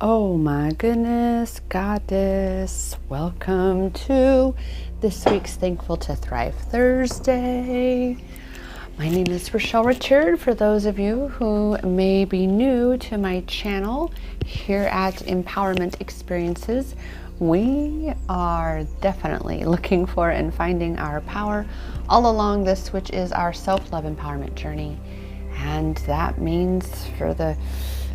Oh my goodness, goddess. Welcome to this week's Thankful to Thrive Thursday. My name is Rochelle Richard. For those of you who may be new to my channel, here at Empowerment Experiences, we are definitely looking for and finding our power all along this, which is our self-love empowerment journey. And that means for the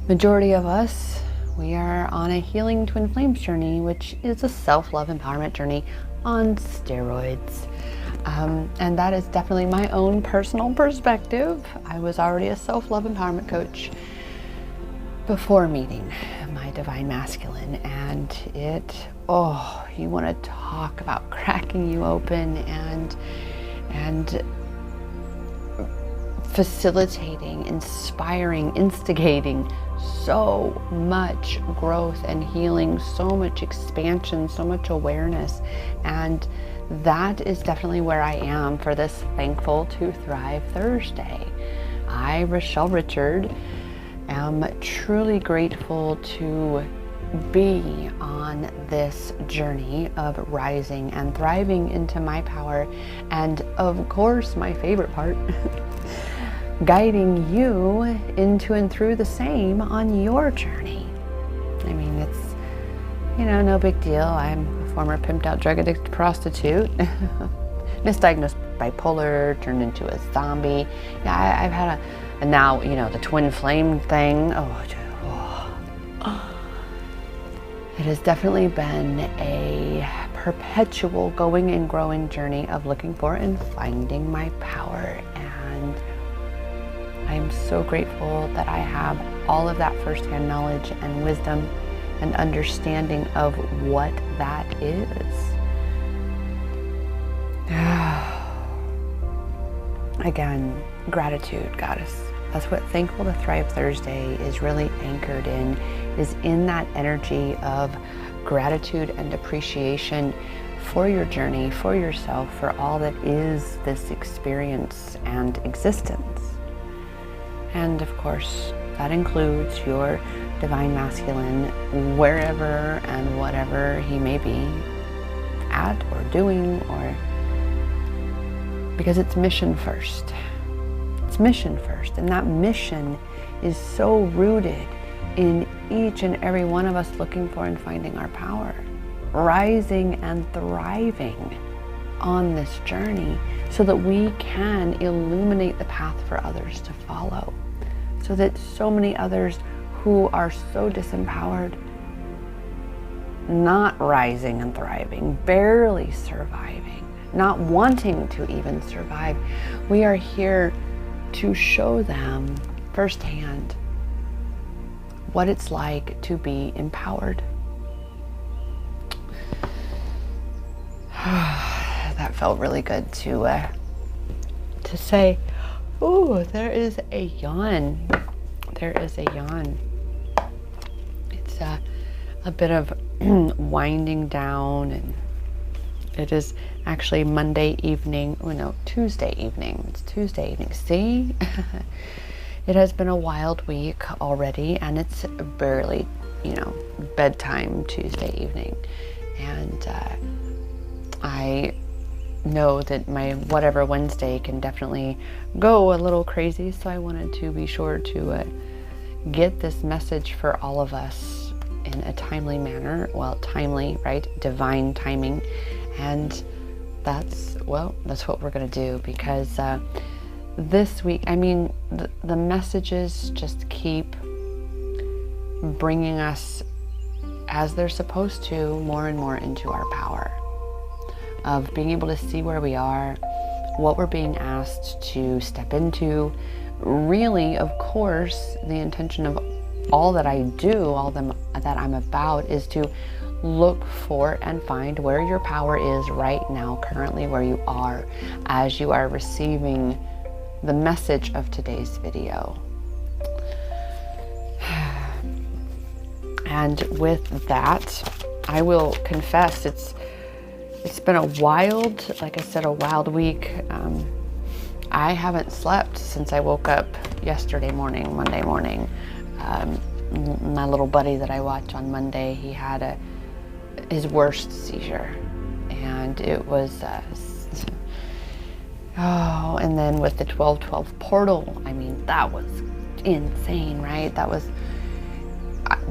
majority of us, we are on a healing twin flames journey, which is a self-love empowerment journey on steroids. And that is definitely my own personal perspective. I was already a self-love empowerment coach before meeting my divine masculine, and you want to talk about cracking you open and facilitating, inspiring, instigating so much growth and healing, so much expansion, so much awareness. And that is definitely where I am for this Thankful to Thrive Thursday. I, Rochelle Richard, am truly grateful to be on this journey of rising and thriving into my power. And of course, my favorite part, guiding you into and through the same on your journey. I mean, it's, no big deal. I'm a former pimped out drug addict prostitute, misdiagnosed bipolar, turned into a zombie. Yeah, I've had and now, the twin flame thing. It has definitely been a perpetual going and growing journey of looking for and finding my power. And I'm so grateful that I have all of that firsthand knowledge and wisdom and understanding of what that is. Again, gratitude, goddess. That's what Thankful to Thrive Thursday is really anchored in, is in that energy of gratitude and appreciation for your journey, for yourself, for all that is this experience and existence. And of course, that includes your divine masculine, wherever and whatever he may be at or doing, or because it's mission first. It's mission first, and that mission is so rooted in each and every one of us looking for and finding our power, rising and thriving on this journey so that we can illuminate the path for others to follow, so that so many others who are so disempowered, not rising and thriving, barely surviving, not wanting to even survive, we are here to show them firsthand what it's like to be empowered. That felt really good to say. Oh, there is a yawn. There is a yawn. It's a bit of winding down, and it is actually Monday evening. Oh no, Tuesday evening. It's Tuesday evening. See? It has been a wild week already, and it's barely, bedtime Tuesday evening. And I know that my whatever Wednesday can definitely go a little crazy, so I wanted to be sure to get this message for all of us in a timely manner. Well, timely, right? Divine timing. And that's what we're going to do, because this week, the messages just keep bringing us, as they're supposed to, more and more into our power of being able to see where we are, what we're being asked to step into. Really, of course, the intention of all that I do, all that I'm about, is to look for and find where your power is right now, currently where you are, as you are receiving the message of today's video. And with that, I will confess, it's been a wild, like I said, a wild week. I haven't slept since I woke up yesterday morning, Monday morning. my little buddy that I watch on Monday, he had his worst seizure, and it was and then with the 12/12 portal, I mean, that was insane, right? That was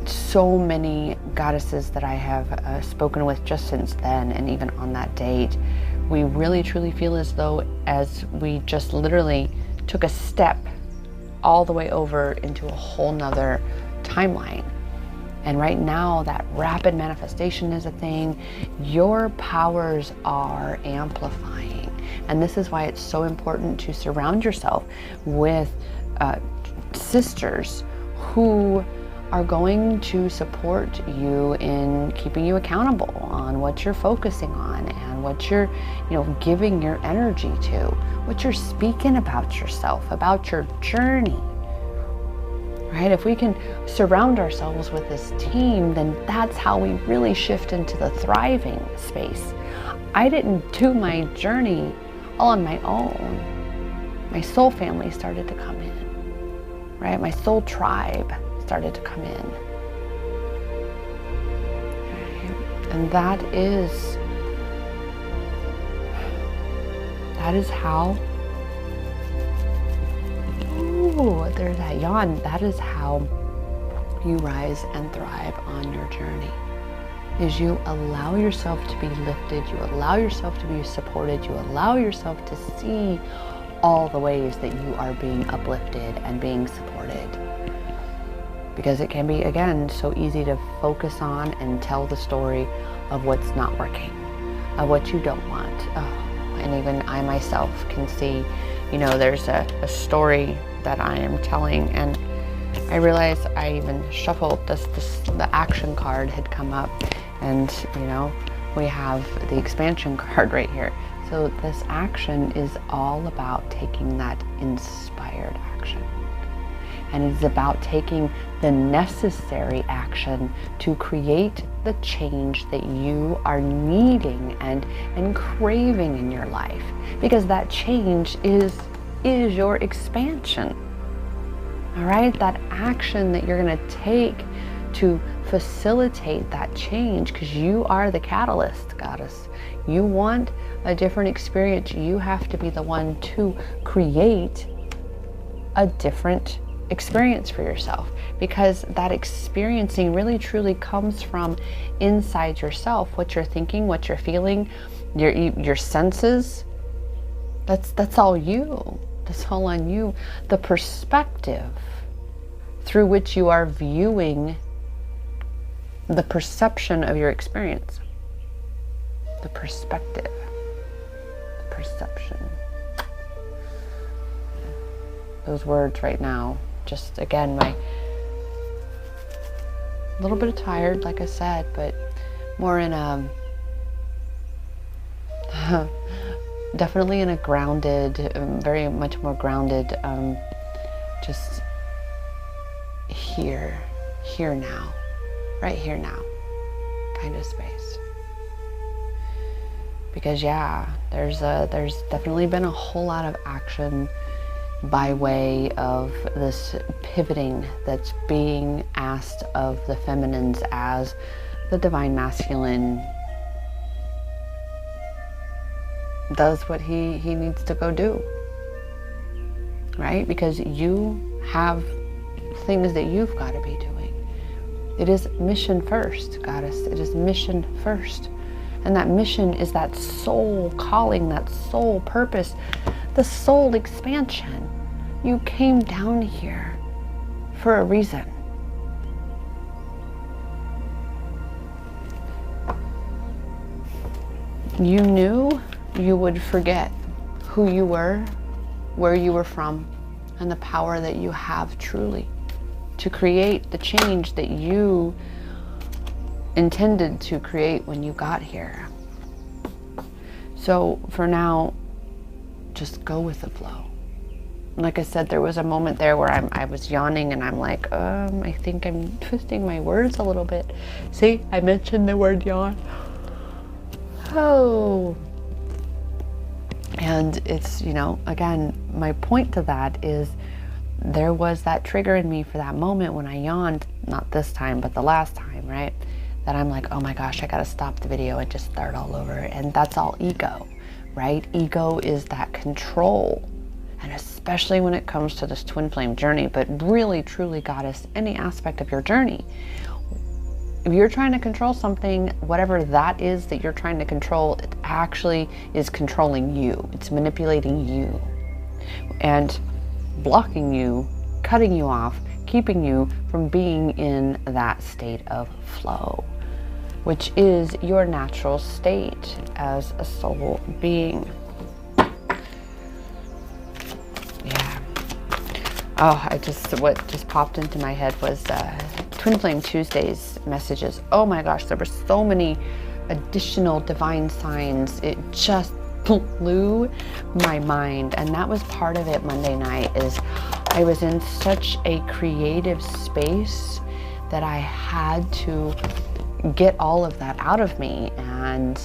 so many goddesses that I have spoken with just since then, and even on that date, we really truly feel as we just literally took a step all the way over into a whole nother timeline. And right now, that rapid manifestation is a thing. Your powers are amplifying. And this is why it's so important to surround yourself with sisters who are going to support you in keeping you accountable on what you're focusing on and what you're, giving your energy to, what you're speaking about yourself, about your journey. Right? If we can surround ourselves with this team, then that's how we really shift into the thriving space. I didn't do my journey all on my own. My soul family started to come in, right? My soul tribe started to come in. Right? And that is how, there's that yawn. That is how you rise and thrive on your journey. Is you allow yourself to be lifted, you allow yourself to be supported, you allow yourself to see all the ways that you are being uplifted and being supported. Because it can be, again, so easy to focus on and tell the story of what's not working, of what you don't want. And even I myself can see, there's a story that I am telling, and I realized I even shuffled the action card had come up, and we have the expansion card right here. So this action is all about taking that inspired action, and it's about taking the necessary action to create the change that you are needing and craving in your life, because that change is your expansion. All right, that action that you're going to take to facilitate that change, because you are the catalyst, goddess. You want a different experience. You have to be the one to create a different experience for yourself, because that experiencing really truly comes from inside yourself. What you're thinking, what you're feeling, your senses. That's all you. That's all on you. The perspective through which you are viewing the perception of your experience. The perspective. The perception. Those words right now, just again, a little bit tired, like I said, but more in a definitely in a grounded, very much more grounded, just here now, right here now kind of space. Because there's definitely been a whole lot of action by way of this pivoting that's being asked of the feminines as the divine masculine does what he needs to go do, right? Because you have things that you've got to be doing. It is mission first, goddess. It is mission first. And that mission is that soul calling, that soul purpose, the soul expansion. You came down here for a reason. You knew you would forget who you were, where you were from, and the power that you have truly to create the change that you intended to create when you got here. So for now, just go with the flow. Like I said, there was a moment there where I was yawning and I'm like, I think I'm twisting my words a little bit. See, I mentioned the word yawn. Oh. And it's, again, my point to that is there was that trigger in me for that moment when I yawned not this time, but the last time, right? That I'm like, oh my gosh, I gotta stop the video and just start all over. And that's all ego, right? Ego is that control. And especially when it comes to this twin flame journey, but really, truly, goddess, any aspect of your journey. If you're trying to control something, whatever that is that you're trying to control, it actually is controlling you. It's manipulating you and blocking you, cutting you off, keeping you from being in that state of flow, which is your natural state as a soul being. Yeah. Oh, what just popped into my head was Twin Flame Tuesdays messages. Oh my gosh, there were so many additional divine signs. It just blew my mind. And that was part of it Monday night, is I was in such a creative space that I had to get all of that out of me. And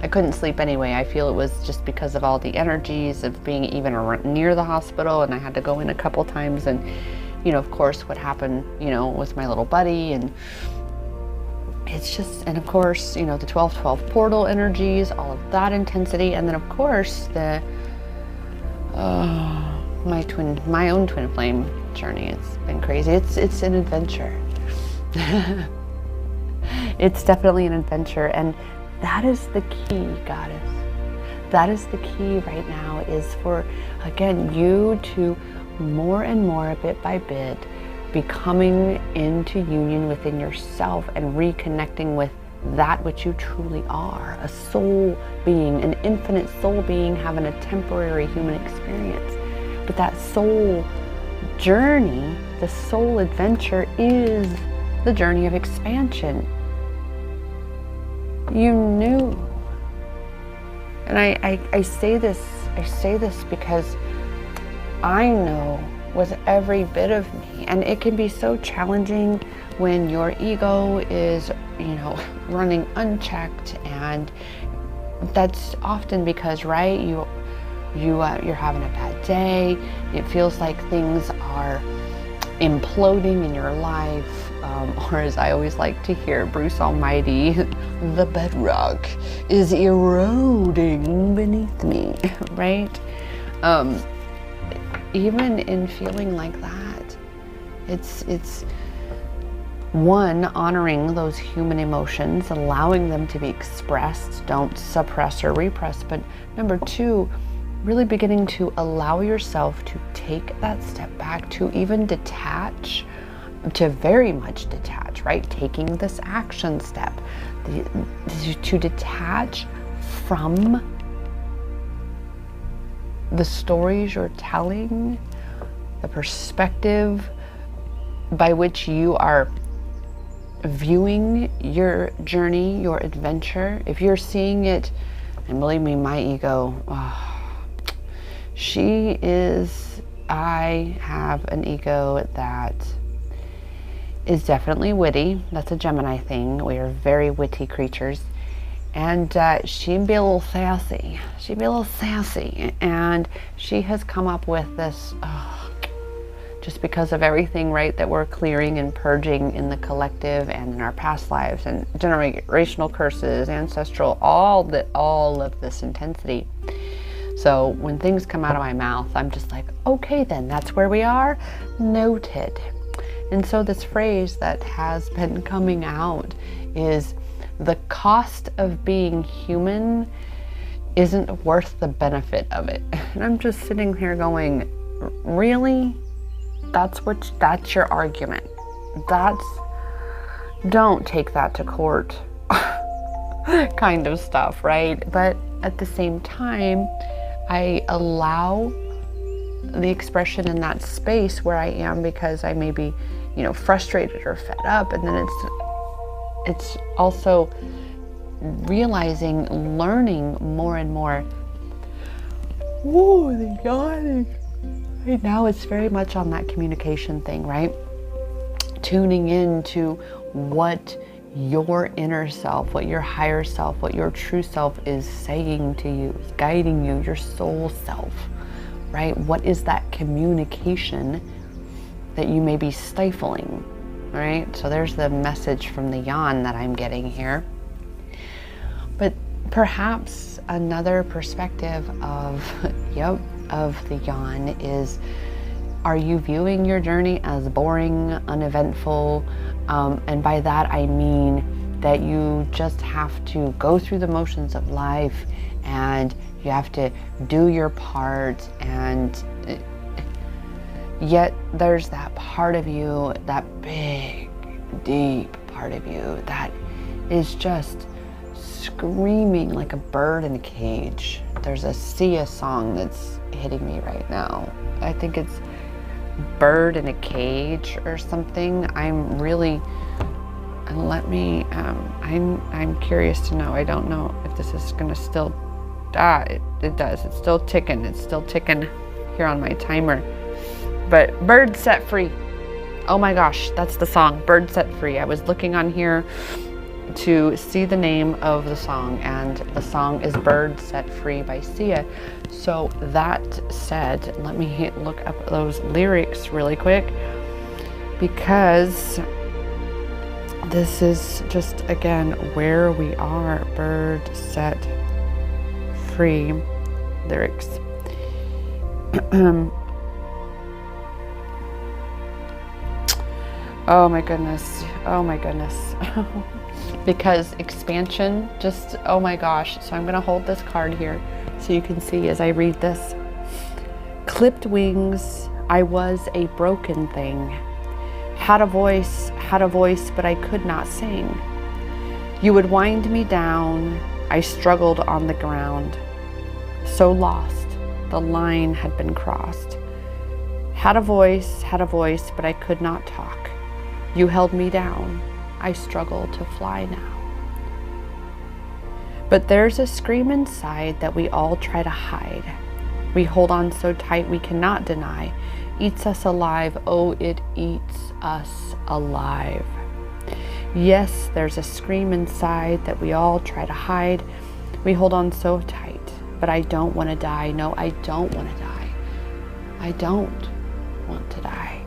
I couldn't sleep anyway. I feel it was just because of all the energies of being even near the hospital, and I had to go in a couple times, and you know, of course, what happened, you know, with my little buddy, and it's just, and of course, you know, the 12/12 portal energies, all of that intensity, and then of course the my own twin flame journey. It's been crazy. It's an adventure. It's definitely an adventure, and that is the key, goddess. That is the key right now, is for, again, you to more and more, bit by bit, becoming into union within yourself and reconnecting with that which you truly are, a soul being, an infinite soul being having a temporary human experience. But that soul journey, the soul adventure, is the journey of expansion. You knew. And I say this because I know with every bit of me, and it can be so challenging when your ego is, you know, running unchecked, and that's often because, right, you're having a bad day. It feels like things are imploding in your life, or as I always like to hear Bruce Almighty, the bedrock is eroding beneath me, right? Even in feeling like that, it's one, honoring those human emotions, allowing them to be expressed, don't suppress or repress, but number two, really beginning to allow yourself to take that step back, to even detach, to very much detach, right? Taking this action step, to detach from the stories you're telling, the perspective by which you are viewing your journey, your adventure. If you're seeing it, and believe me, my ego, I have an ego that is definitely witty. That's a Gemini thing. We are very witty creatures. And she can be a little sassy. And she has come up with this, just because of everything, right, that we're clearing and purging in the collective and in our past lives, and generational curses, ancestral, all of this intensity. So when things come out of my mouth, I'm just like, okay, then that's where we are. Noted. And so this phrase that has been coming out is, the cost of being human isn't worth the benefit of it. And I'm just sitting here going, really? That's your argument. Don't take that to court kind of stuff, right? But at the same time, I allow the expression in that space where I am, because I may be, you know, frustrated or fed up, and then it's also realizing, learning more and more. Whoa, the yawning. Right now it's very much on that communication thing, right? Tuning in to what your inner self, what your higher self, what your true self is saying to you, is guiding you, your soul self, right? What is that communication that you may be stifling, right? So there's the message from the Yan that I'm getting here. But perhaps another perspective of, of the Yan is, are you viewing your journey as boring, uneventful? And by that I mean that you just have to go through the motions of life and you have to do your part, and yet there's that part of you, that big, deep part of you that is just screaming like a bird in a cage. There's a Sia song that's hitting me right now. I think it's Bird in a Cage or something. I'm really, let me, I'm curious to know. I don't know if this is gonna still, it does. It's still ticking. It's still ticking here on my timer. But Bird Set Free. Oh my gosh, that's the song, Bird Set Free. I was looking on here to see the name of the song, and the song is Bird Set Free by Sia. So that said, let me look up those lyrics really quick, because this is just, again, where we are. Bird Set Free lyrics. Oh my goodness. Oh my goodness. Because expansion, just, oh my gosh. So I'm going to hold this card here so you can see as I read this. Clipped wings, I was a broken thing. Had a voice, but I could not sing. You would wind me down, I struggled on the ground. So lost, the line had been crossed. Had a voice, but I could not talk. You held me down, I struggle to fly now. But there's a scream inside that we all try to hide. We hold on so tight we cannot deny. Eats us alive, oh, it eats us alive. Yes, there's a scream inside that we all try to hide. We hold on so tight, but I don't want to die. No, I don't want to die. I don't want to die.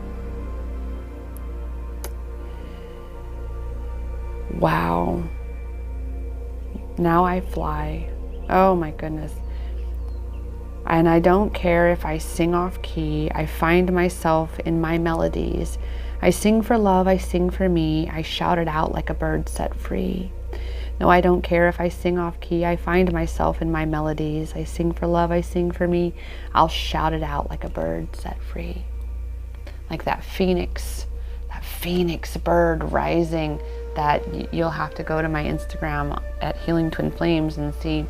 Wow. Now I fly. Oh my goodness. And I don't care if I sing off key. I find myself in my melodies. I sing for love, I sing for me. I shout it out like a bird set free. No, I don't care if I sing off key. I find myself in my melodies. I sing for love, I sing for me. I'll shout it out like a bird set free. Like that phoenix bird rising, that you'll have to go to my Instagram at Healing Twin Flames and see.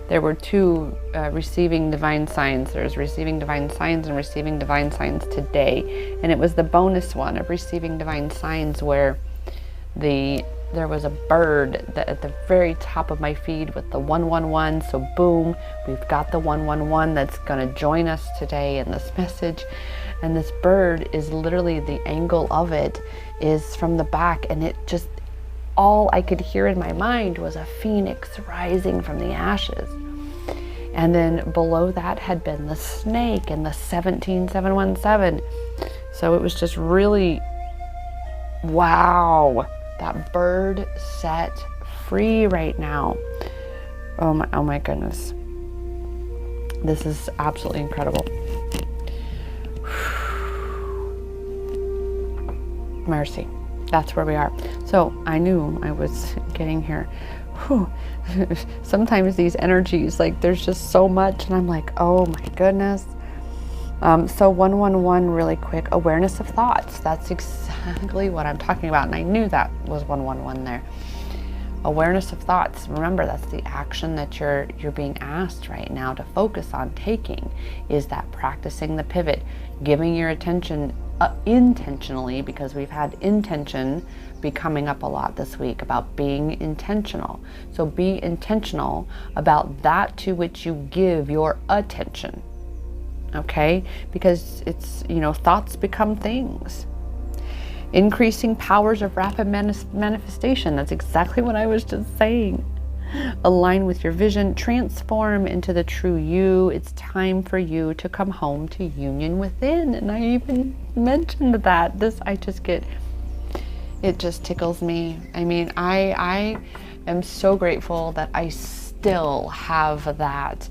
There were two receiving divine signs. There's receiving divine signs and receiving divine signs today. And it was the bonus one of receiving divine signs where there was a bird that at the very top of my feed with the 111. So boom, we've got the 111 that's going to join us today in this message. And this bird is literally, the angle of it is from the back, and it just, all I could hear in my mind was a phoenix rising from the ashes. And then below that had been the snake and the 17717. So it was just really, wow, that bird set free right now. Oh my goodness. This is absolutely incredible. Mercy. That's where we are. So I knew I was getting here. Whew. Sometimes these energies, like there's just so much, and I'm like, oh my goodness. So 111 really quick, awareness of thoughts. That's exactly what I'm talking about. And I knew that was 111 there. Awareness of thoughts. Remember, that's the action that you're being asked right now to focus on taking, is that practicing the pivot, giving your attention intentionally, because we've had intention be coming up a lot this week about being intentional. So be intentional about that to which you give your attention. Okay? Because it's, thoughts become things. Increasing powers of rapid manifestation. That's exactly what I was just saying. align with your vision, transform into the true you. It's time for you to come home to union within. And I even mentioned that. It just tickles me. I mean, I am so grateful that I still have that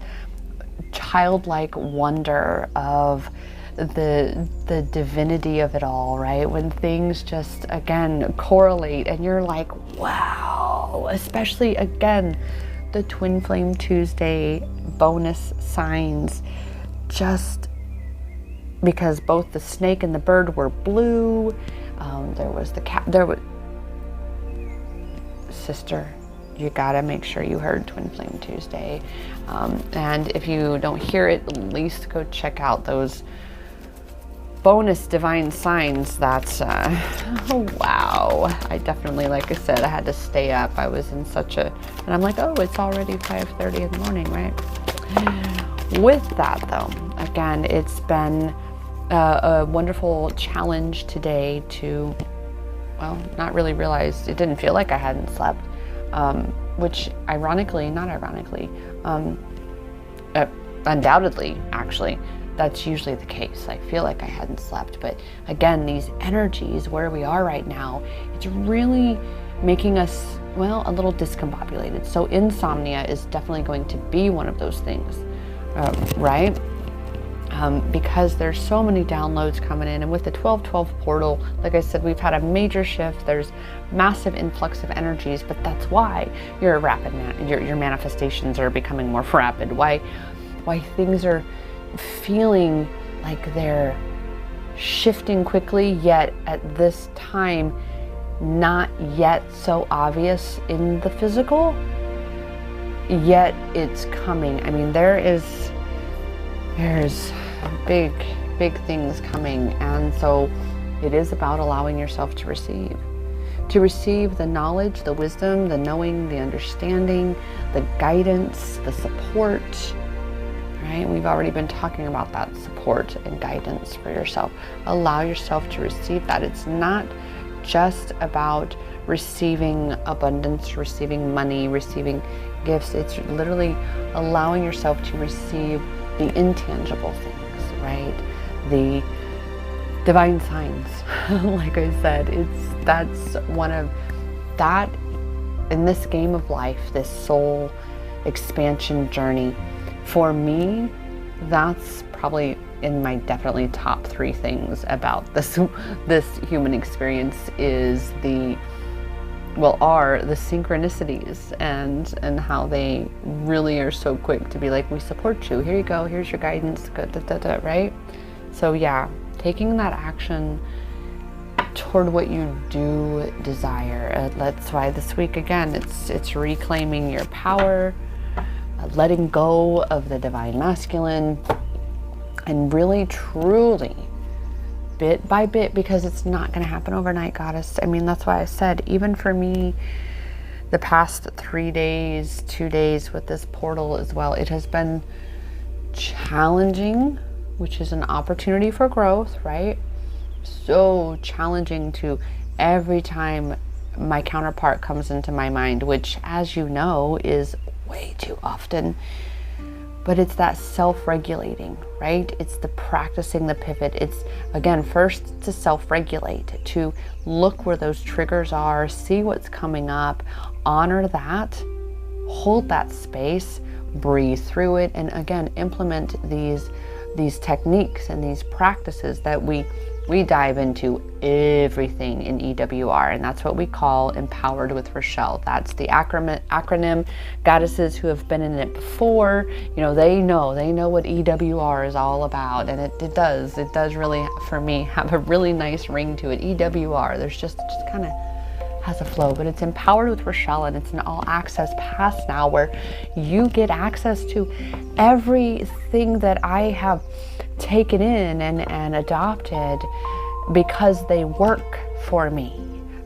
childlike wonder of the divinity of it all, right? When things just, again, correlate and you're like, wow, especially, again, the Twin Flame Tuesday bonus signs, just because both the snake and the bird were blue. There was the cat, sister, you gotta make sure you heard Twin Flame Tuesday. And if you don't hear it, at least go check out those bonus divine signs. That's, oh wow. I definitely, like I said, I had to stay up. I was in such and I'm like, oh, it's already 5:30 in the morning, right? With that though, again, it's been a wonderful challenge today to, well, not really realize, it didn't feel like I hadn't slept, which undoubtedly, actually, that's usually the case. I feel like I hadn't slept, but again, these energies where we are right now, it's really making us, well, a little discombobulated. So insomnia is definitely going to be one of those things, right? Because there's so many downloads coming in, and with the 12/12 portal, like I said, we've had a major shift. There's massive influx of energies, but that's why your manifestations are becoming more rapid. Why things are feeling like they're shifting quickly, yet at this time not yet so obvious in the physical, yet it's coming. I mean, there's big things coming, and so it is about allowing yourself to receive the knowledge, the wisdom, the knowing, the understanding, the guidance, the support, right? We've already been talking about that support and guidance for yourself. Allow yourself to receive that. It's not just about receiving abundance, receiving money, receiving gifts. It's literally allowing yourself to receive the intangible things, right? The divine signs. Like I said, that's one of that in this game of life, this soul expansion journey. For me, that's probably in my definitely top 3 things about this human experience is are the synchronicities and how they really are so quick to be like, we support you, here you go, here's your guidance, right? So yeah, taking that action toward what you do desire. That's why this week, again, it's reclaiming your power, letting go of the divine masculine, and really truly bit by bit, because it's not going to happen overnight, goddess. I mean, that's why I said, even for me, the past 3 days, 2 days with this portal as well, it has been challenging, which is an opportunity for growth, right? So challenging to every time my counterpart comes into my mind, which, as you know, is way too often. But it's that self-regulating, right? It's the practicing the pivot. It's, again, first to self-regulate, to look where those triggers are, see what's coming up, honor that, hold that space, breathe through it, and again, implement these techniques and these practices that we dive into everything in EWR, and that's what we call Empowered with Rochelle. That's the acronym. Goddesses who have been in it before, they know what EWR is all about, and it does really, for me, have a really nice ring to it. EWR, there's just kind of has a flow, but it's Empowered with Rochelle, and it's an all access pass now where you get access to everything that I have taken in and adopted, because they work for me,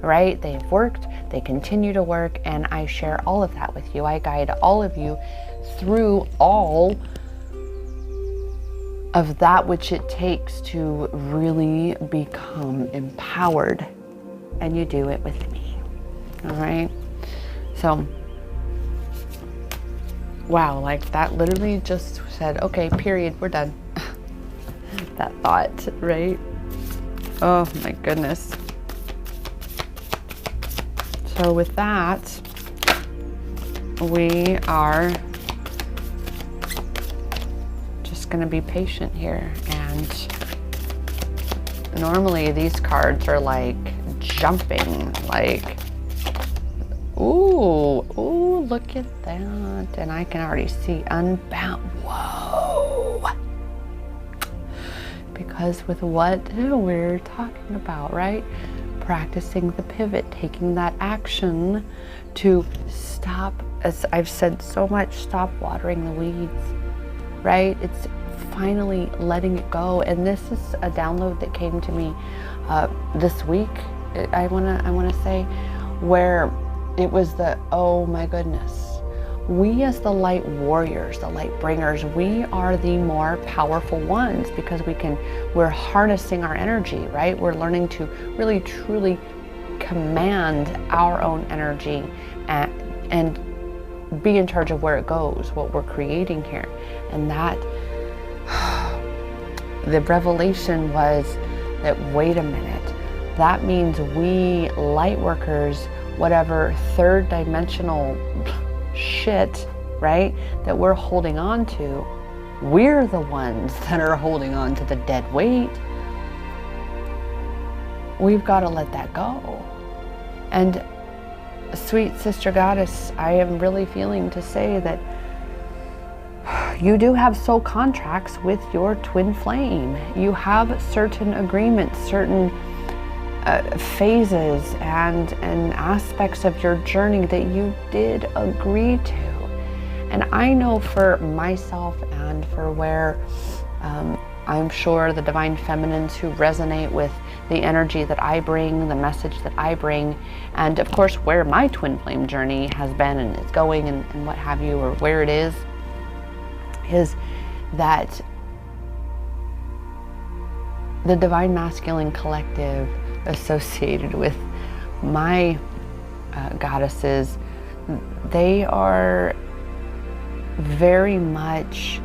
right? They've worked, they continue to work, and I share all of that with you. I guide all of you through all of that which it takes to really become empowered, and you do it with me. All right. So wow, like that literally just said, okay, period, we're done. That thought, right? Oh my goodness. So with that, we are just going to be patient here. And normally these cards are like jumping, like, ooh, look at that. And I can already see Unbound. Whoa. Because with what we're talking about, right? Practicing the pivot, taking that action to stop, as I've said so much, stop watering the weeds, right? It's finally letting it go. And this is a download that came to me this week, I wanna say, where it was the, oh my goodness, we as the light warriors, the light bringers, we are the more powerful ones because we're harnessing our energy, right? We're learning to really truly command our own energy and be in charge of where it goes, what we're creating here. And that, the revelation was that, wait a minute, that means we light workers, whatever third dimensional shit, right, that we're holding on to, we're the ones that are holding on to the dead weight. We've got to let that go. And sweet sister goddess, I am really feeling to say that you do have soul contracts with your twin flame. You have certain agreements, certain phases and aspects of your journey that you did agree to. And I know for myself and for where I'm sure the divine feminines who resonate with the energy that I bring, the message that I bring, and of course where my twin flame journey has been and is going and what have you, or where it is that the divine masculine collective associated with my goddesses, they are very much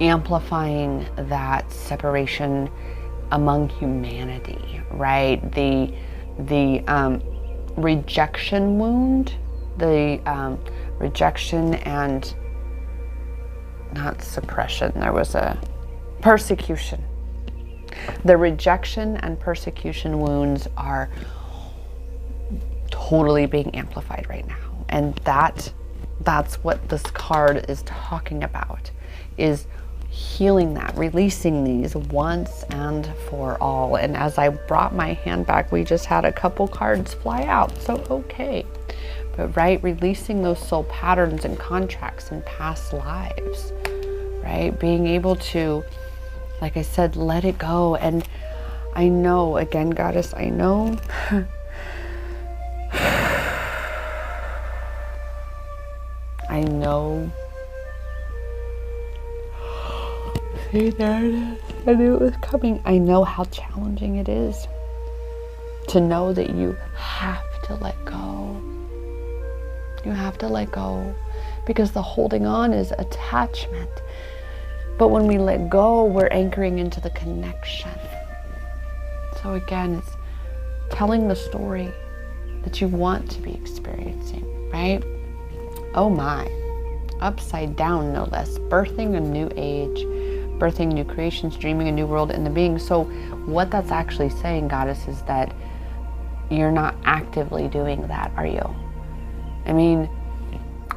amplifying that separation among humanity, right? The rejection wound, the rejection and not suppression, there was a persecution. The rejection and persecution wounds are totally being amplified right now. And that's what this card is talking about, is healing that, releasing these once and for all. And as I brought my hand back, we just had a couple cards fly out, so okay. But right, releasing those soul patterns and contracts in past lives, right? Being able to, like I said, let it go. And I know, again, goddess, I know I know. See, there it is. I knew it was coming. I know how challenging it is to know that you have to let go. You have to let go, because the holding on is attachment. But when we let go, we're anchoring into the connection. So again, it's telling the story that you want to be experiencing, right? Oh my, upside down no less, birthing a new age, birthing new creations, dreaming a new world in the being. So what that's actually saying, goddess, is that you're not actively doing that, are you? I mean,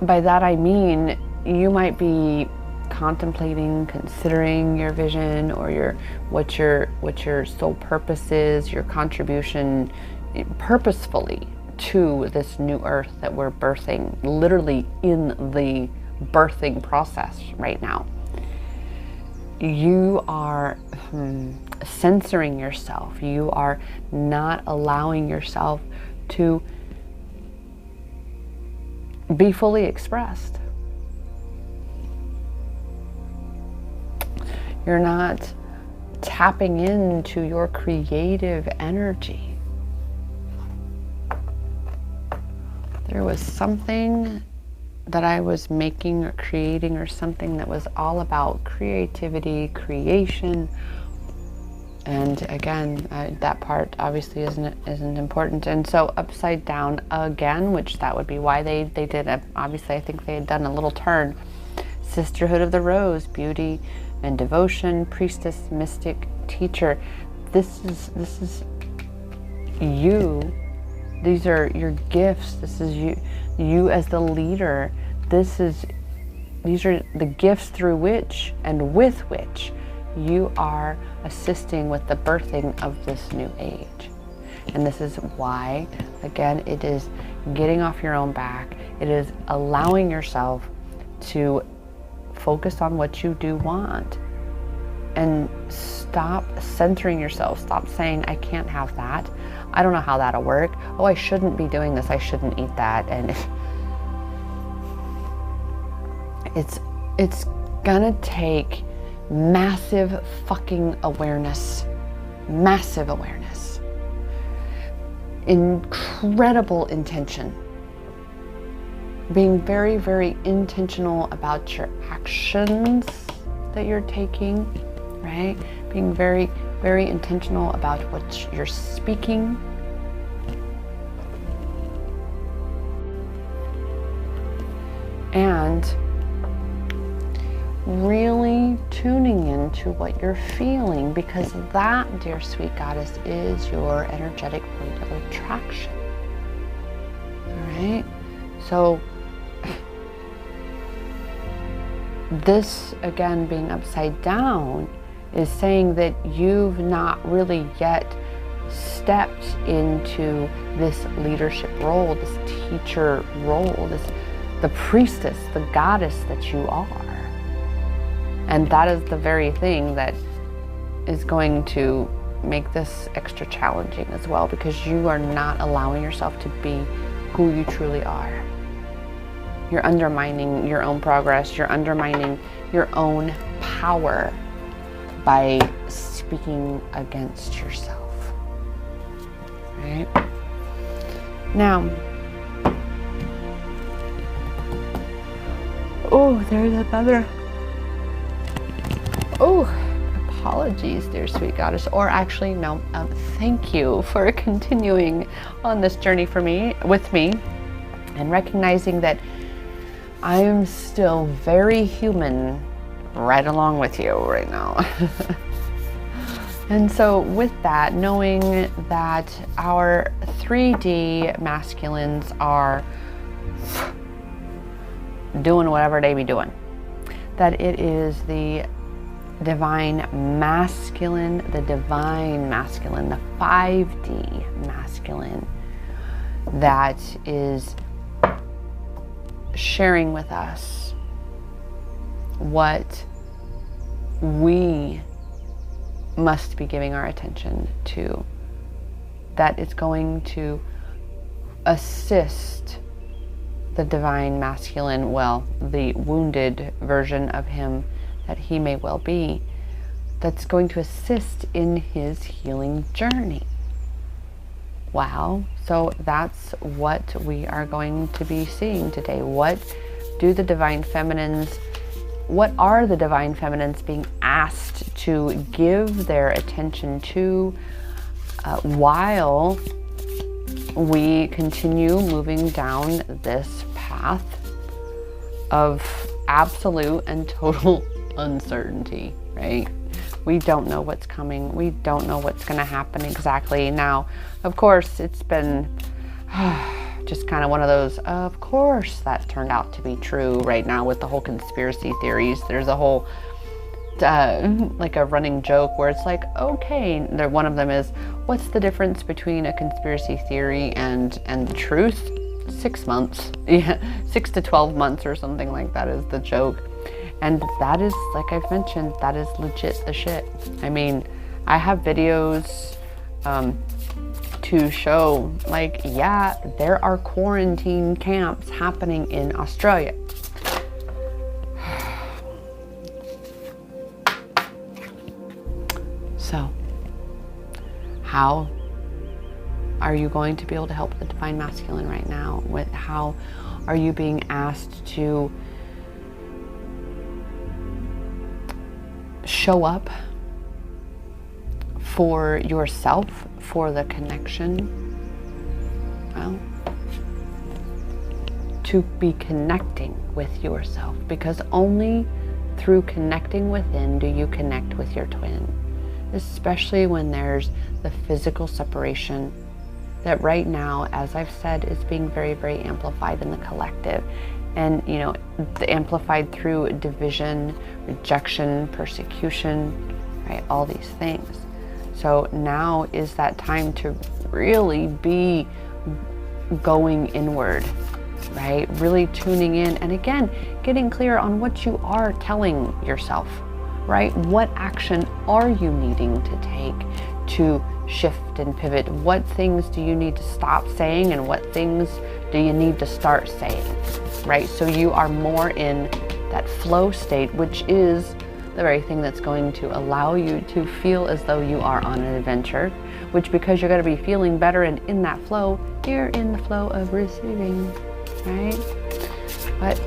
by that I mean, you might be contemplating, considering your vision or what your soul purpose is, your contribution purposefully to this new earth that we're birthing, literally in the birthing process right now. You are censoring yourself. You are not allowing yourself to be fully expressed. You're not tapping into your creative energy. There was something that I was making or creating or something that was all about creativity, creation. And again, that part obviously isn't important. And so upside down again, which that would be why they did it. Obviously, I think they had done a little turn. Sisterhood of the Rose, beauty and devotion, priestess, mystic, teacher. This is you. These are your gifts. This is you as the leader. These are the gifts through which and with which you are assisting with the birthing of this new age. And this is why, again, it is getting off your own back. It is allowing yourself to focus on what you do want and stop centering yourself. Stop saying, I can't have that. I don't know how that'll work. Oh, I shouldn't be doing this. I shouldn't eat that. And it's gonna take massive fucking awareness, massive awareness, incredible intention, being very, very intentional about your actions that you're taking, right? Being very, very intentional about what you're speaking. And really tuning into what you're feeling, because that, dear sweet goddess, is your energetic point of attraction. All right? So this, again, being upside down, is saying that you've not really yet stepped into this leadership role, this teacher role, the priestess, the goddess that you are. And that is the very thing that is going to make this extra challenging as well, because you are not allowing yourself to be who you truly are. You're undermining your own progress. You're undermining your own power by speaking against yourself. Right? Now, oh, there's another. Oh, apologies, dear sweet goddess. Or actually, no, thank you for continuing on this journey with me, and recognizing that I'm still very human right along with you right now. And so with that, knowing that our 3D masculines are doing whatever they be doing, that it is the divine masculine, the 5D masculine, that is sharing with us what we must be giving our attention to, that is going to assist the divine masculine, well, the wounded version of him that he may well be, that's going to assist in his healing journey. Wow. So that's what we are going to be seeing today. What are the divine feminines being asked to give their attention to while we continue moving down this path of absolute and total uncertainty, right? We don't know what's coming. We don't know what's going to happen exactly. Now, of course, it's been just kind of one of those, of course that turned out to be true right now with the whole conspiracy theories. There's a whole, like a running joke where it's like, okay, one of them is, what's the difference between a conspiracy theory and the truth? 6 months. Yeah, 6 to 12 months or something like that is the joke. And that is, like I've mentioned, that is legit the shit. I mean, I have videos to show, like, yeah, there are quarantine camps happening in Australia. So, how are you going to be able to help the divine masculine right now? How Are you being asked to show up for yourself, for the connection? Well, to be connecting with yourself, because only through connecting within do you connect with your twin, especially when there's the physical separation that right now, as I've said, is being very, very amplified in the collective. And, you know, amplified through division, rejection, persecution, right? All these things. So now is that time to really be going inward, right? Really tuning in. And again, getting clear on what you are telling yourself, right? What action are you needing to take to shift and pivot? What things do you need to stop saying, and what things do you need to start saying, right? So you are more in that flow state, which is the very thing that's going to allow you to feel as though you are on an adventure, which, because you're going to be feeling better and in that flow, you're in the flow of receiving, right? But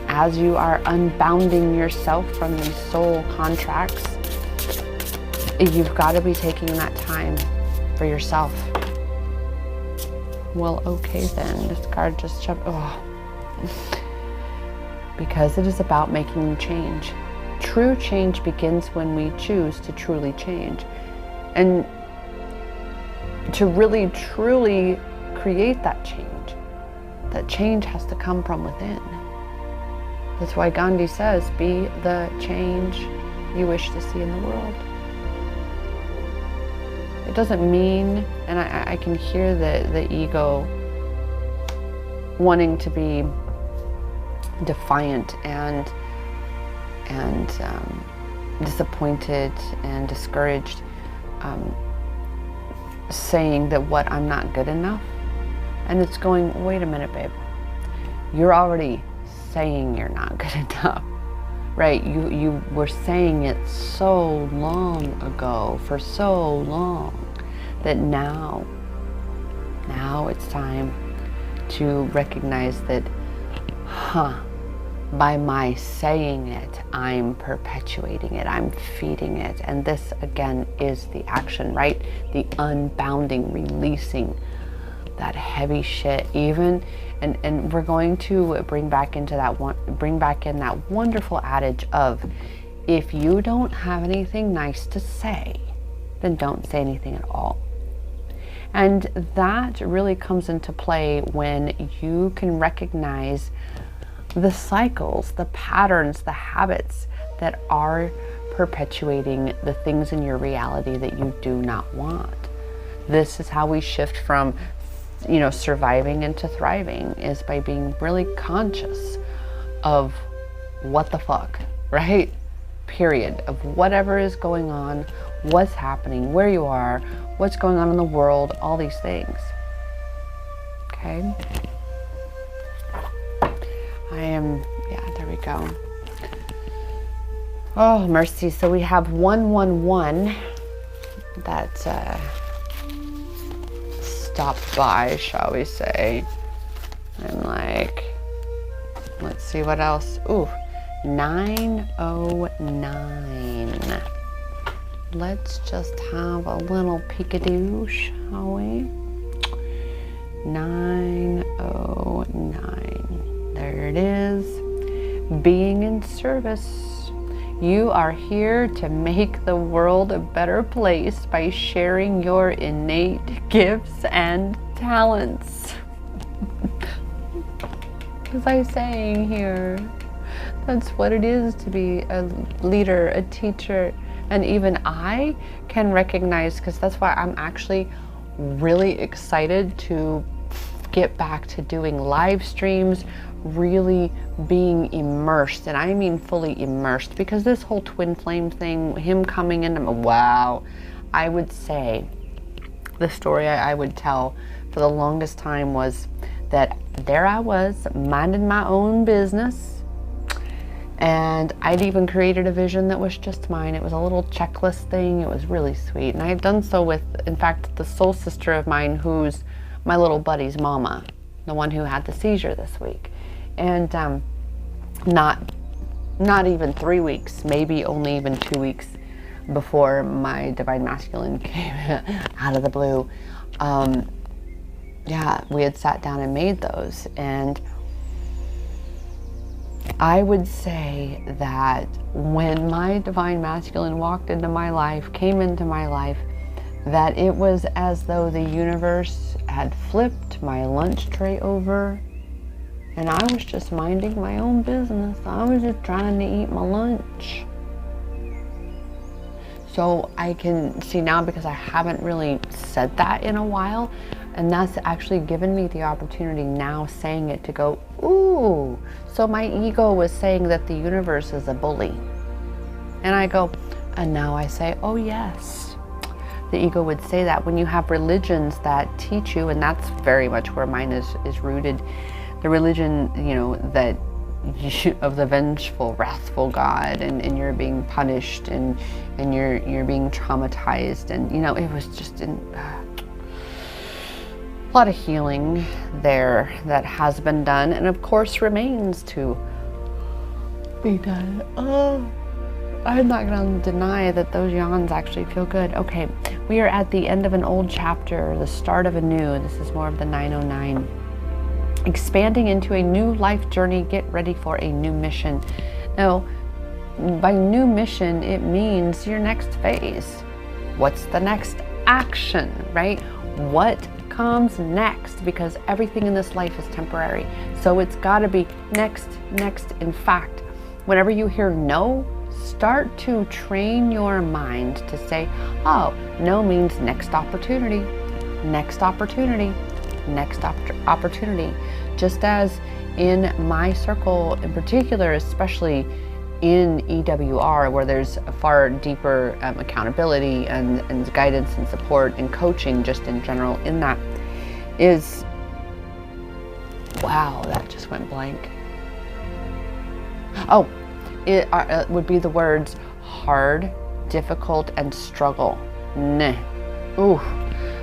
as you are unbounding yourself from these soul contracts, you've got to be taking that time for yourself. Well, okay then, this card just jumped. Oh. Because it is about making change. True change begins when we choose to truly change. And to really, truly create that change has to come from within. That's why Gandhi says, be the change you wish to see in the world. It doesn't mean, and I can hear the ego wanting to be defiant and disappointed and discouraged, saying that what, I'm not good enough. And it's going, wait a minute, babe. You're already saying you're not good enough, right? You were saying it so long ago, for so long, that now it's time to recognize that, by my saying it, I'm perpetuating it, I'm feeding it. And this, again, is the action, right? The unbounding, releasing that heavy shit, even, and we're going to bring back in that wonderful adage of, if you don't have anything nice to say, then don't say anything at all. And that really comes into play when you can recognize the cycles, the patterns, the habits that are perpetuating the things in your reality that you do not want. This is how we shift from, surviving into thriving, is by being really conscious of what the fuck, right? Period. Of whatever is going on, what's happening, where you are, what's going on in the world, all these things. Okay? There we go. Oh, mercy. So we have 111 that stopped by, shall we say. I'm like, let's see what else. Ooh, 909. Let's just have a little peekaboo, shall we? 909. There it is. Being in service. You are here to make the world a better place by sharing your innate gifts and talents. As I'm saying here, that's what it is to be a leader, a teacher. And even I can recognize, because that's why I'm actually really excited to get back to doing live streams, really being immersed, and I mean fully immersed, because this whole twin flame thing, him coming in, wow. I would say the story I would tell for the longest time was that there I was minding my own business, and I'd even created a vision that was just mine. It was a little checklist thing. It was really sweet, and I had done so with, in fact, the soul sister of mine, who's my little buddy's mama, the one who had the seizure this week. And not even 3 weeks, maybe only even 2 weeks before my divine masculine came out of the blue, yeah, we had sat down and made those. And I would say that when my divine masculine walked into my life, came into my life, that it was as though the universe had flipped my lunch tray over and I was just minding my own business. I was just trying to eat my lunch. So I can see now, because I haven't really said that in a while, and that's actually given me the opportunity now saying it to go, ooh, so my ego was saying that the universe is a bully. And I go, and now I say, oh yes. The ego would say that when you have religions that teach you, and that's very much where mine is rooted, the religion, you know, that of the vengeful, wrathful God, and you're being punished, and you're being traumatized, and you know, it was just a lot of healing there that has been done, and of course remains to be done. Oh, I'm not going to deny that those yawns actually feel good. Okay, we are at the end of an old chapter, the start of a new. This is more of the 909. Expanding into a new life journey, get ready for a new mission. Now, by new mission, it means your next phase. What's the next action, right? What comes next? Because everything in this life is temporary. So it's got to be next. In fact, whenever you hear no, start to train your mind to say, oh, no means next opportunity, next opportunity, next opportunity. Just as in my circle in particular, especially in EWR, where there's a far deeper accountability and guidance and support and coaching just in general, in that is, wow, that just went blank. Oh, it would be the words hard, difficult, and struggle. Nah. Ooh,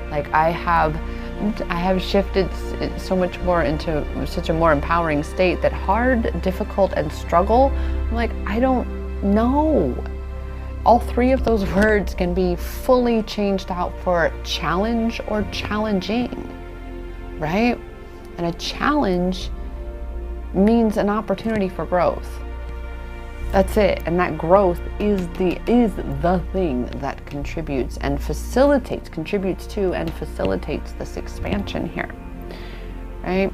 like I have shifted so much more into such a more empowering state that hard, difficult, and struggle, I'm like, I don't know. All three of those words can be fully changed out for challenge or challenging, right? And a challenge means an opportunity for growth. That's it. And that growth is the thing that contributes and facilitates, contributes to and facilitates this expansion here, right?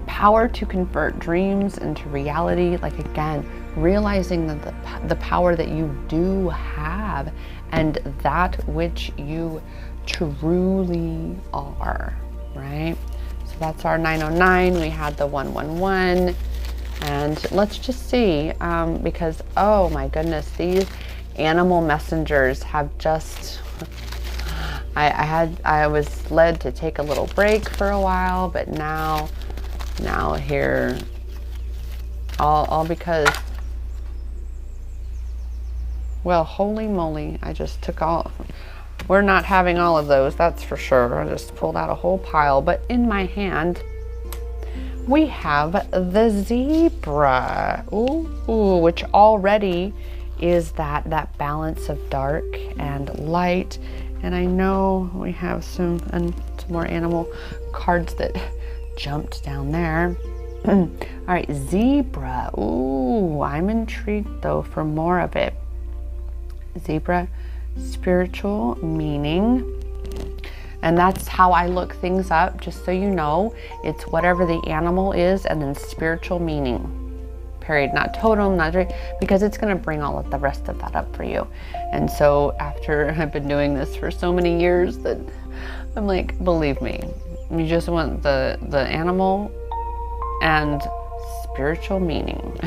Power to convert dreams into reality. Like, again, realizing that the power that you do have and that which you truly are, right? So that's our 909. We had the 111. And let's just see, because, oh my goodness, these animal messengers have just, I was led to take a little break for a while, but now here, all because, well, holy moly, I just took all, we're not having all of those, that's for sure. I just pulled out a whole pile, but in my hand, we have the zebra, ooh, which already is that balance of dark and light. And I know we have some more animal cards that jumped down there. All right, zebra. Ooh, I'm intrigued though for more of it. Zebra, spiritual meaning. And that's how I look things up, just so you know. It's whatever the animal is and then spiritual meaning, period. Not totem, not because it's going to bring all of the rest of that up for you. And so after I've been doing this for so many years, that I'm like, believe me, you just want the animal and spiritual meaning.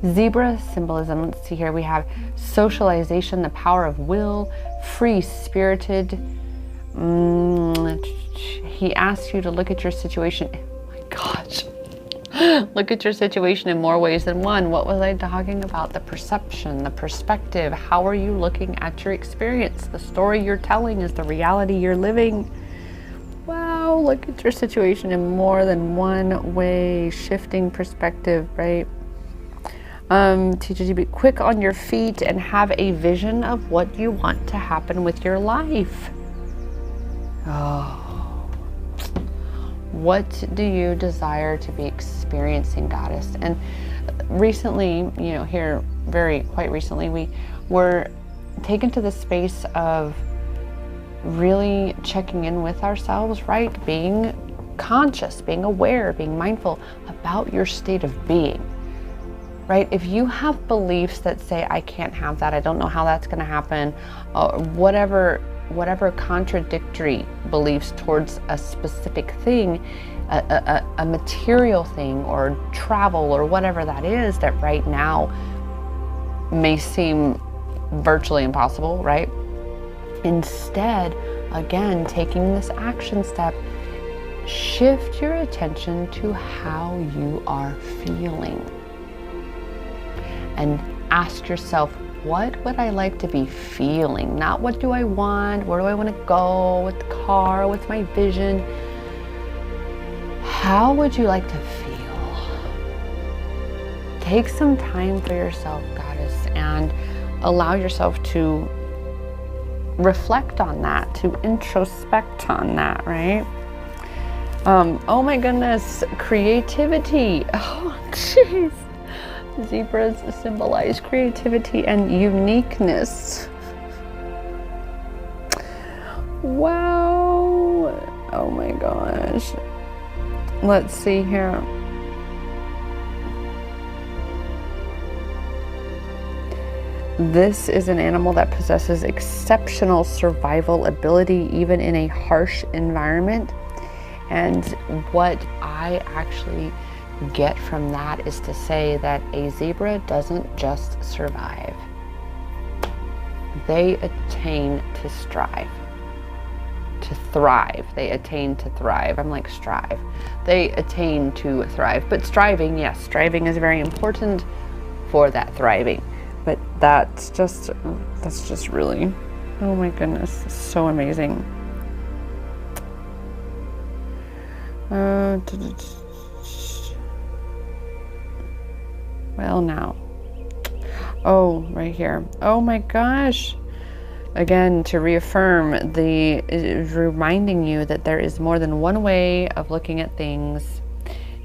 Zebra symbolism, let's see here. We have socialization, the power of will, free-spirited. He asks you to look at your situation. Oh my gosh. Look at your situation in more ways than one. What was I talking about? The perception, the perspective. How are you looking at your experience? The story you're telling is the reality you're living. Wow. look at your situation in more than one way, shifting perspective, right? Teaches you to be quick on your feet and have a vision of what you want to happen with your life. Oh, what do you desire to be experiencing, Goddess? And recently, here quite recently, we were taken to the space of really checking in with ourselves, right? Being conscious, being aware, being mindful about your state of being, right? If you have beliefs that say, I can't have that, I don't know how that's going to happen, whatever contradictory beliefs towards a specific thing, a material thing or travel or whatever that is that right now may seem virtually impossible, right? Instead, again, taking this action step, shift your attention to how you are feeling. And ask yourself, what would I like to be feeling? Not what do I want, where do I want to go with the car, what's my vision? How would you like to feel? Take some time for yourself, Goddess, and allow yourself to reflect on that, to introspect on that, right? Oh my goodness, creativity. Oh, jeez. Zebras symbolize creativity and uniqueness. Wow. Oh my gosh. Let's see here. This is an animal that possesses exceptional survival ability even in a harsh environment. And what I actually get from that is to say that a zebra doesn't just survive. They attain to strive, to thrive. They attain to thrive. I'm like strive. They attain to thrive. But striving, yes, striving is very important for that thriving. But that's just really, oh my goodness, so amazing. Well, now, oh, right here. Oh my gosh. Again, to reaffirm, reminding you that there is more than one way of looking at things,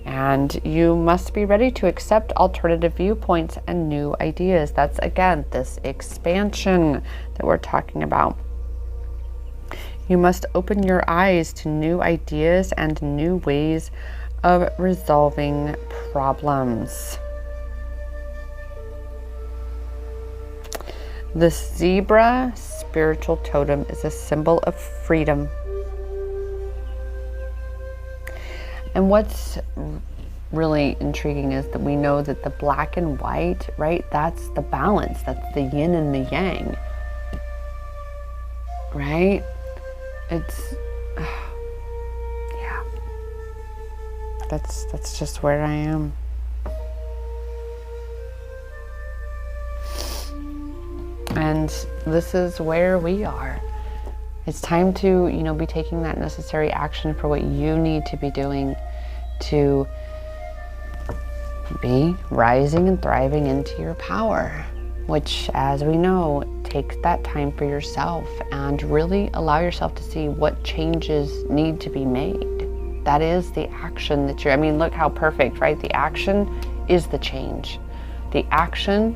and you must be ready to accept alternative viewpoints and new ideas. That's, again, this expansion that we're talking about. You must open your eyes to new ideas and new ways of resolving problems. The zebra spiritual totem is a symbol of freedom. And what's really intriguing is that we know that the black and white, right, that's the balance, that's the yin and the yang, right? It's, yeah, that's just where I am. And this is where we are. It's time to, be taking that necessary action for what you need to be doing to be rising and thriving into your power, which, as we know, takes that time for yourself and really allow yourself to see what changes need to be made. That is the action that look how perfect, right? The action is the change. The action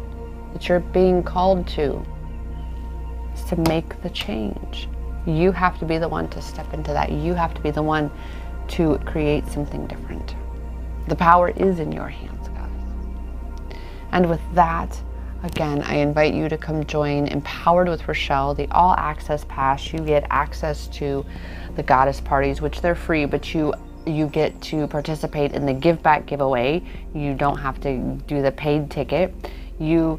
that you're being called to is to make the change. You have to be the one to step into that. You have to be the one to create something different. The power is in your hands, guys. And with that, again, I invite you to come join Empowered with Rochelle, the all access pass. You get access to the goddess parties, which they're free, but you get to participate in the give back giveaway. You don't have to do the paid ticket. You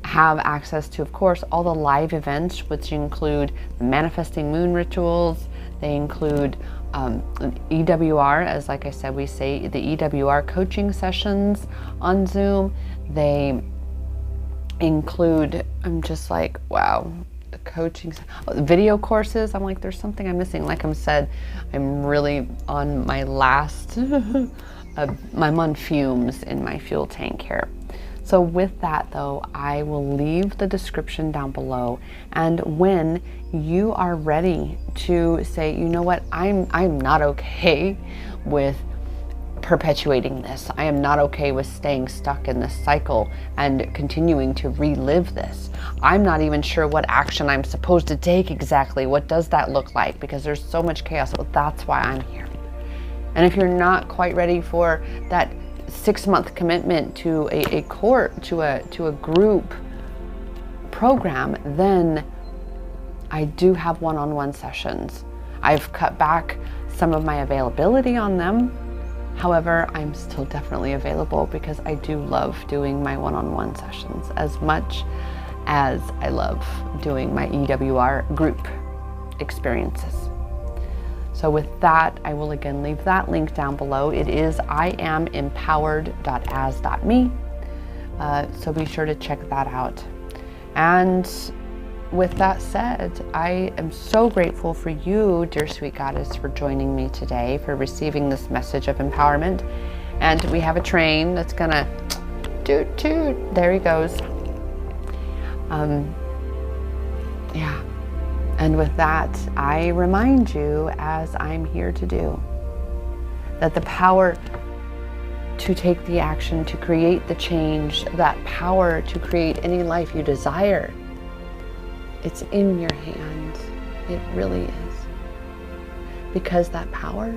have access to, of course, all the live events, which include manifesting moon rituals. They include EWR, as like I said, we say the EWR coaching sessions on Zoom. They include, I'm just like, wow, coaching, video courses. I'm like, there's something I'm missing. Like I said, I'm really on my last, I'm on fumes in my fuel tank here. So with that though, I will leave the description down below. And when you are ready to say, you know what, I'm not okay with perpetuating this. I am not okay with staying stuck in this cycle and continuing to relive this. I'm not even sure what action I'm supposed to take exactly. What does that look like? Because there's so much chaos. Well, that's why I'm here. And if you're not quite ready for that 6-month commitment to a court, to a group program, then I do have one-on-one sessions. I've cut back some of my availability on them. However, I'm still definitely available because I do love doing my one-on-one sessions as much as I love doing my EWR group experiences. So with that, I will again leave that link down below. It is iamempowered.as.me. So be sure to check that out. And with that said, I am so grateful for you, dear sweet goddess, for joining me today, for receiving this message of empowerment. And we have a train that's gonna toot toot. There he goes. Yeah. And with that, I remind you, as I'm here to do, that the power to take the action, to create the change, that power to create any life you desire, it's in your hands. It really is. Because that power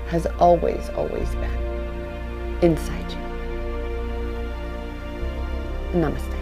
has always, always been inside you. Namaste.